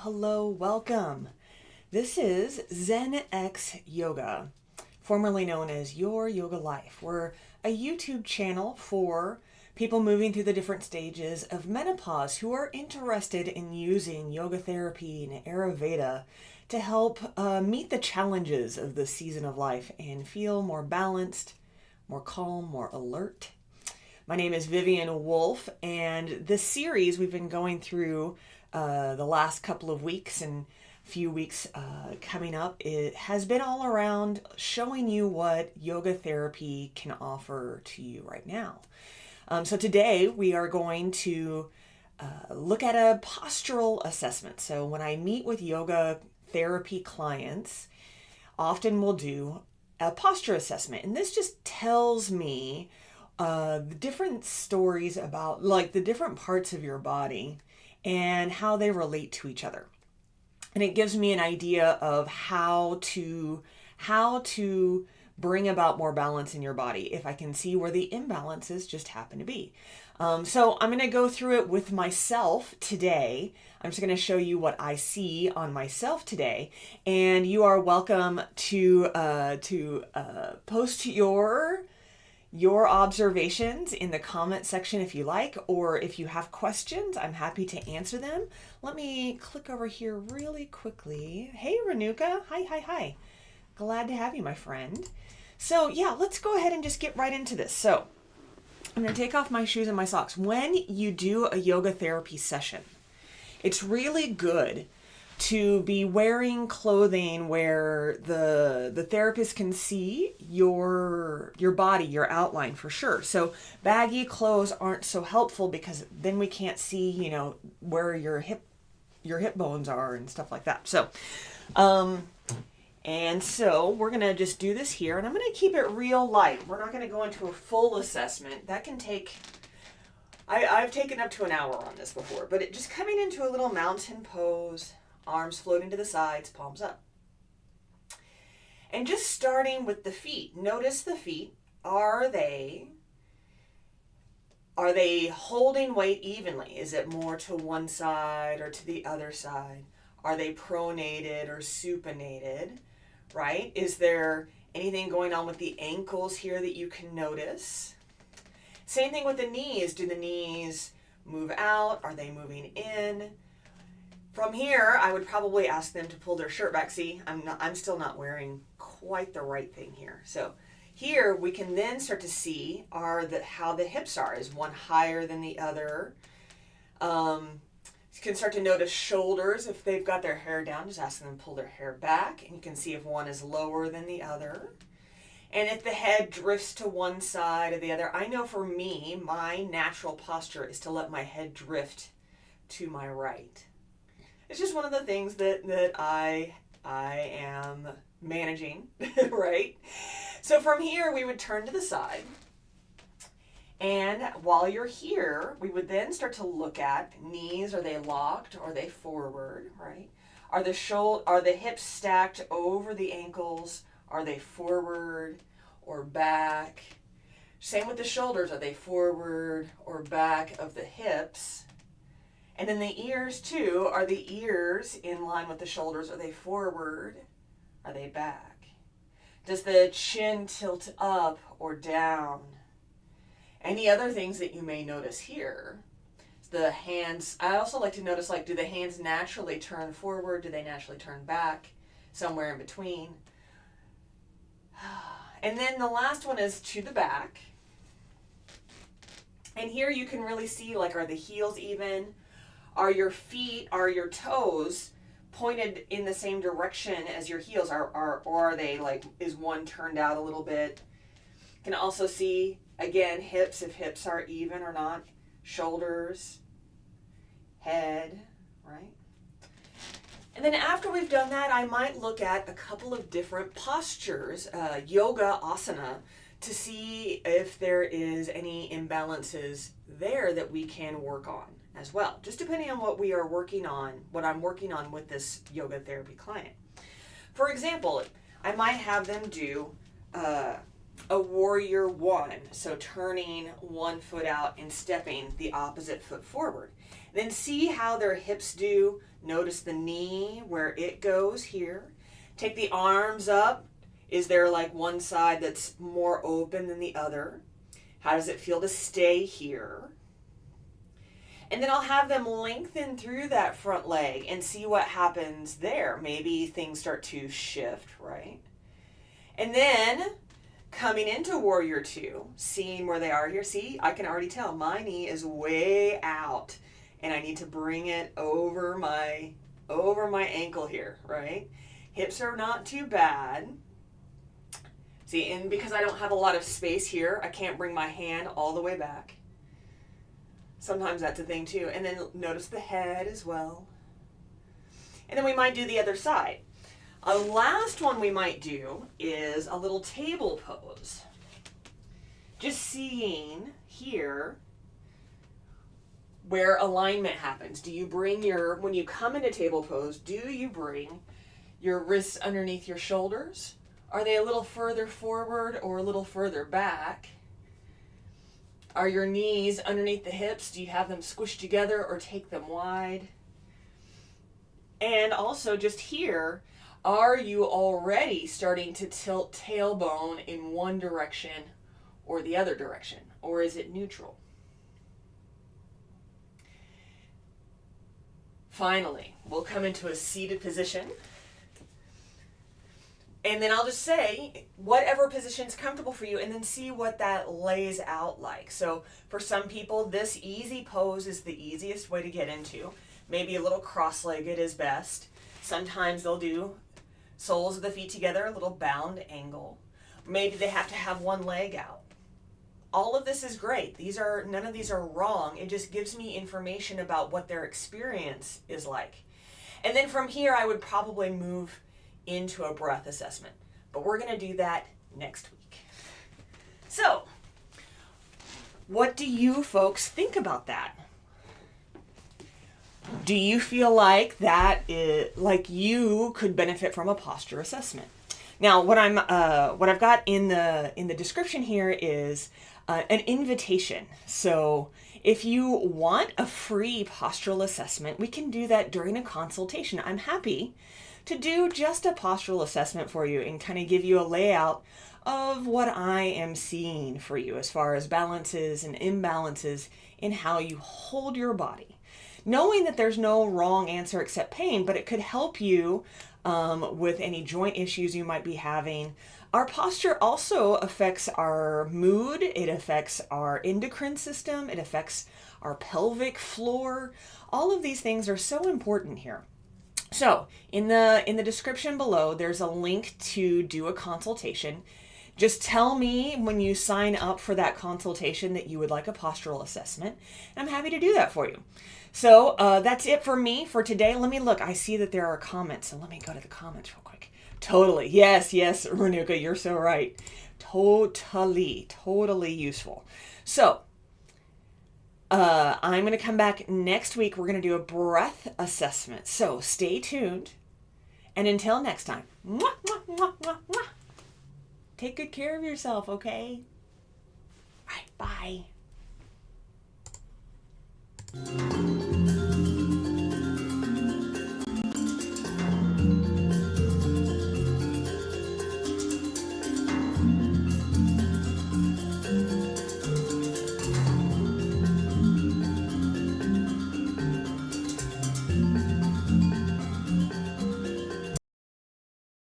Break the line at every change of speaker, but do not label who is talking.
hello, welcome. This is Zen-X Yoga, formerly known as Your Yoga Life. We're a YouTube channel for people moving through the different stages of menopause who are interested in using yoga therapy and Ayurveda to help meet the challenges of this season of life and feel more balanced, more calm, more alert. My name is Vivian Wolf, and this series we've been going through the last couple of weeks and few weeks coming up, it has been all around showing you what yoga therapy can offer to you right now. So today we are going to look at a postural assessment. So when I meet with yoga therapy clients, often we'll do a posture assessment, and this just tells me the different stories about like the different parts of your body and how they relate to each other. And it gives me an idea of how to bring about more balance in your body if I can see where the imbalances just happen to be. So I'm going to go through it with myself today. I'm just going to show you what I see on myself today, and you are welcome to post your observations in the comment section if you like, or if you have questions, I'm happy to answer them. Let me click over here really quickly. Hey, Renuka. Hi. Glad to have you, my friend. So yeah, let's go ahead and just get right into this. So I'm going to take off my shoes and my socks. When you do a yoga therapy session, it's really good to be wearing clothing where the therapist can see your body, your outline for sure. So baggy clothes aren't so helpful because then we can't see, where your hip bones are and stuff like that. So, and so we're going to just do this here, and I'm going to keep it real light. We're not going to go into a full assessment. That can take, I've taken up to an hour on this before, but it just coming into a little mountain pose, arms floating to the sides, palms up. And just starting with the feet. Notice the feet. Are they holding weight evenly? Is it more to one side or to the other side? Are they pronated or supinated? Right? Is there anything going on with the ankles here that you can notice? Same thing with the knees. Do the knees move out? Are they moving in? From here, I would probably ask them to pull their shirt back. See, I'm still not wearing quite the right thing here. So here we can then start to see how the hips are. Is one higher than the other? You can start to notice shoulders. If they've got their hair down, just ask them to pull their hair back. And you can see if one is lower than the other. And if the head drifts to one side or the other. I know for me, my natural posture is to let my head drift to my right. It's just one of the things that I am managing, right? So from here, we would turn to the side. And while you're here, we would then start to look at knees. Are they locked? Are they forward, right? Are the hips stacked over the ankles? Are they forward or back? Same with the shoulders. Are they forward or back of the hips? And then the ears too. Are the ears in line with the shoulders? Are they forward? Are they back? Does the chin tilt up or down? Any other things that you may notice here? The hands. I also like to notice, do the hands naturally turn forward? Do they naturally turn back? Somewhere in between. And then the last one is to the back. And here you can really see, are the heels even? Are your feet, are your toes pointed in the same direction as your heels? Or are they is one turned out a little bit? You can also see, again, hips, if hips are even or not. Shoulders, head, right? And then after we've done that, I might look at a couple of different postures, yoga asana, to see if there is any imbalances there that we can work on as well, just depending on what we are working on, what I'm working on with this yoga therapy client. For example, I might have them do a warrior one. So turning one foot out and stepping the opposite foot forward. Then see how their hips do. Notice the knee, where it goes here. Take the arms up. Is there like one side that's more open than the other? How does it feel to stay here? And then I'll have them lengthen through that front leg and see what happens there. Maybe things start to shift, right? And then coming into warrior two, seeing where they are here. See, I can already tell my knee is way out and I need to bring it over my ankle here, right? Hips are not too bad. See, and because I don't have a lot of space here, I can't bring my hand all the way back. Sometimes that's a thing too. And then notice the head as well. And then we might do the other side. A last one we might do is a little table pose. Just seeing here where alignment happens. Do you bring when you come into table pose, do you bring your wrists underneath your shoulders? Are they a little further forward or a little further back? Are your knees underneath the hips? Do you have them squished together or take them wide? And also just here, are you already starting to tilt tailbone in one direction or the other direction? Or is it neutral? Finally, we'll come into a seated position. And then I'll just say whatever position's comfortable for you and then see what that lays out like. So for some people, this easy pose is the easiest way to get into. Maybe a little cross-legged is best. Sometimes they'll do soles of the feet together, a little bound angle. Maybe they have to have one leg out. All of this is great. None of these are wrong. It just gives me information about what their experience is like. And then from here, I would probably move into a breath assessment. But we're going to do that next week. So, what do you folks think about that? Do you feel like like you could benefit from a posture assessment? Now, what I've got in the description here is an invitation. So, if you want a free postural assessment, we can do that during a consultation. I'm happy to do just a postural assessment for you and kind of give you a layout of what I am seeing for you as far as balances and imbalances in how you hold your body. Knowing that there's no wrong answer except pain, but it could help you with any joint issues you might be having. Our posture also affects our mood, it affects our endocrine system, it affects our pelvic floor. All of these things are so important here. So in the description below, there's a link to do a consultation. Just tell me when you sign up for that consultation that you would like a postural assessment. And I'm happy to do that for you. So that's it for me for today. Let me look. I see that there are comments. So let me go to the comments real quick. Totally. Yes, Renuka, you're so right. Totally useful. So I'm going to come back next week. We're going to do a breath assessment. So stay tuned. And until next time, take good care of yourself, okay? All right, bye.